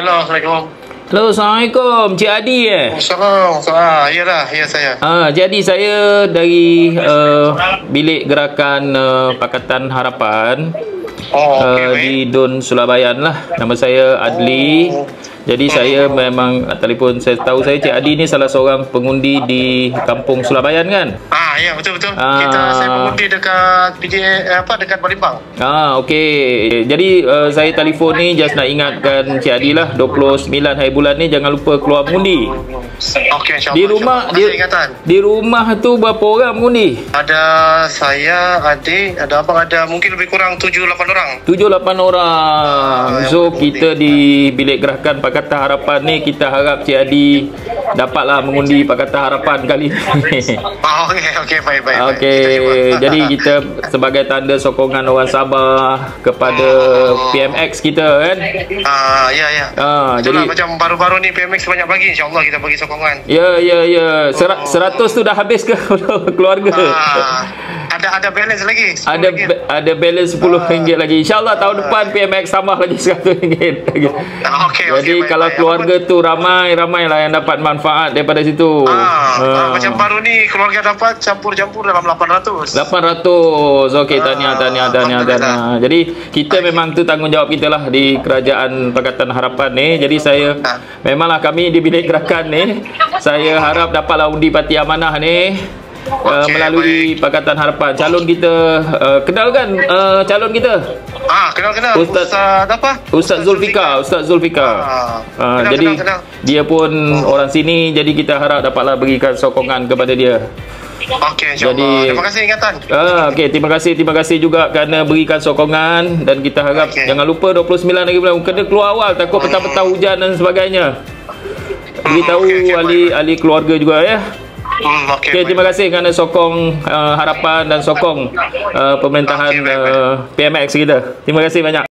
Hello, Assalamualaikum. Hello, Assalamualaikum. Cik Adi Assalamualaikum. Iyalah, ya saya. Cik Adi, saya dari Bilik Gerakan Pakatan Harapan di Dun Sulabayan lah. Nama saya Adli. Jadi saya memang telefon, saya tahu saya Cik Adi ni salah seorang pengundi di Kampung Sulabayan kan? Ya, betul-betul. Saya pengundi dekat dekat Balimbang. Okey. Jadi saya telefon ni just nak ingatkan Cik Adi lah, 29 hari bulan ni jangan lupa keluar mengundi. Okey, insya-Allah. Di rumah tu berapa orang mengundi? Ada saya, adik, ada abang, ada mungkin lebih kurang 7-8 orang. 7-8 orang. So kita di Bilik Gerakan Pakatan Harapan ni, kita harap Cik Adi dapatlah mengundi Pakatan Harapan kali ni. Okey, baik. Jadi kita sebagai tanda sokongan orang Sabah kepada PMX kita kan. Ya. Jadi macam baru-baru ni PMX banyak bagi, insya-Allah kita bagi sokongan. Ya. 100 tu dah habis ke keluarga? Ada balance lagi. Ada balance RM10 lagi. InsyaAllah tahun depan PMX tambah lagi RM100 lagi. Jadi kalau keluarga tu ramai lah yang dapat manfaat daripada situ. Macam baru ni keluarga dapat campur-campur dalam 800. Okey, tahniah. Jadi kita memang tu tanggungjawab kita lah di Kerajaan Pakatan Harapan ni. Jadi saya memanglah kami di Bilik Gerakan ni, saya harap dapatlah undi parti amanah ni. Melalui Pakatan Harapan. Calon kita kenal kan calon kita? Kenal. Ustaz Zulfikar. Jadi kenal. Dia pun orang sini, jadi kita harap dapatlah berikan sokongan kepada dia. Okey, insya-Allah. Terima kasih ingatan. Terima kasih juga kerana berikan sokongan, dan kita harap jangan lupa 29 hari bulan kena keluar awal, takut petang-petang hujan dan sebagainya. Beritahu ahli keluarga juga ya. Okey, terima kasih kerana sokong harapan dan sokong pemerintahan PMX kita. Terima kasih banyak.